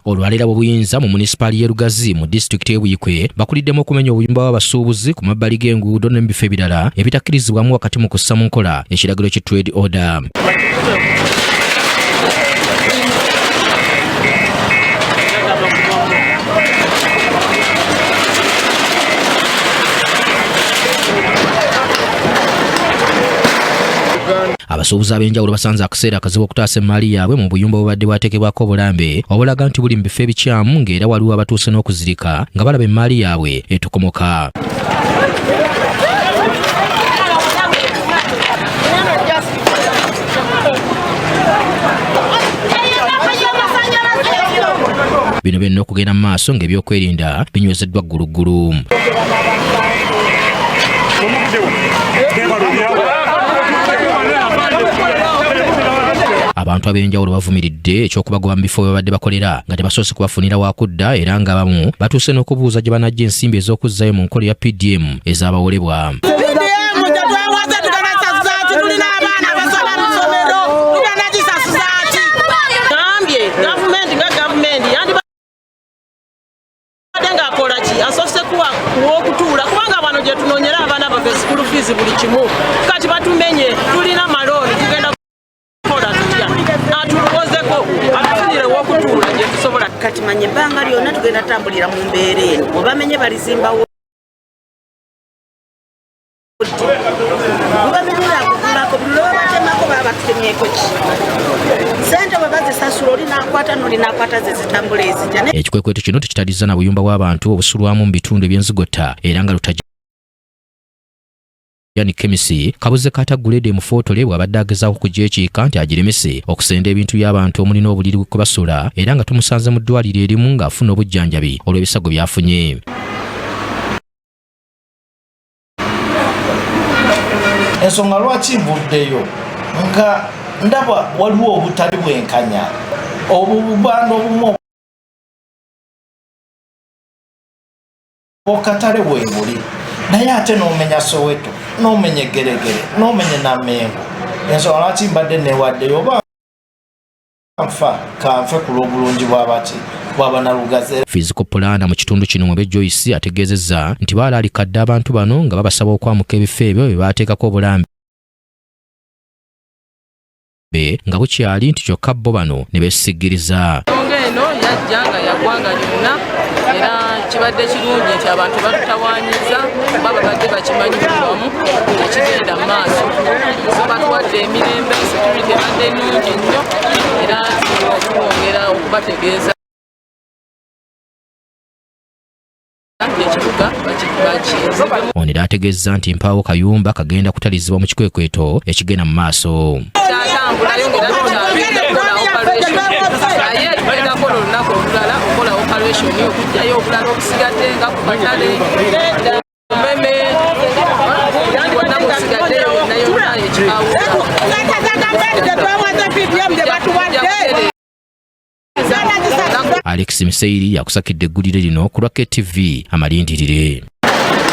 olwaleera bw'obuyinza mu munisipaali y'e Lugazi mu disitulikiti y'e Buikwe bakuliddemu okumenya obuyumba bw'abasuubuzi ku mabbali g'enguudo ne mu bifo ebirala ebitakkirizibwamu wakati mu kussa mu nkola ekiragiro ki trade order. Abasuubuzi ab'enjawulo basanze akaseera akazibu okutaasa emmaali yaabwe mu buyumba obubadde bwateekebwako obulambe obulaga nti buli mu bifo ebikyamu ng'era waliwo abatuuse n'okuzirika nga balaba emmaali yaabwe etukomoka. Bino byonna okugenda mu maaso ng'ebyokwerinda binywezeddwa gguluggulu. Abantu ab'enjawulo bavumiridde ekyokubagoba mu bifo bye babadde bakolera nga tebasoose kubafunira wakudda era nga abamu batuuse n'okubuuza gye banajja ensimbi ez'okuzzayo mu nkola ya PDM ez'abawolebwa. Okutuula kubanga bano gye tunoonyera abaana baffe school fees buli kimu kati batumenye tulina malooni tugenda kukola tutya atulowozeko atufunire w'okutuula gye tusobola kati manye ebbanga lyonna tugenda tambulira mu mbeera eno obamenye balizimbawo bamenyerakukulako buli lwe babatemako baba batutemyeko ki sente bwe bazisasula olinakwata n'olinakwata ze zitambula ezijja. Ekikwekweto kino tekitaliza na buyumba bw'abantu obusulwamu mu bitundu eby'enzigotta era nga lutajja Kemisi kabuze kata gguleeda emufootole bw'abadde agezaako okujja ekiika nti agiremese okusenda ebintu by'abantu omulina obuliri kubasula era nga tumusanze mu ddwaliro erimu ng'afuna obujjanjabi olw'ebisago by'afunye. Ensonga lwaki nvuddeyo nga ndaba waliwo obutali bwenkanya obubanda obumu okatale bwebuli naye ate n'omenya Soweto n'omenya Geregere n'omenya Namengo. Ensonga lwaki mbadde newaddeyo oba kanfe ku lw'obulungi bw'Abalugazi. Physical planner mu kitundu kino Mwebe Joyce ategeezezza nti baalaalikadde abantu bano nga babasaba okwamuka ebifo ebyo bye baateekako obulambe nga bukyali nti kyokka bo bano ne beesigiriza. Eno yajja nga yaggwanga lyonna era kibadde kirungi nti abantu batutawaanyiza kuba babadde bakimanyi buli ekigenda mu maaso so batuwadde emirembe security ebadde nnungi nnyo era tuwongera okubategeeza ono era ategeezza nti mpaawo kayumba kagenda kutalizibwa mu kikwekweto ekigenda mu maaso. Kyatambulayo ngera tukyaludde kukola operation naye tugenda kukola olunaku olulala okukola operation okujjayo obulala obusigadde nga ku katale meme wonna musigaddeyo nayo nayo ekikawuka. Alex Miseiri yakusakidde eggulire lino ku lwa KTV Amalindirire.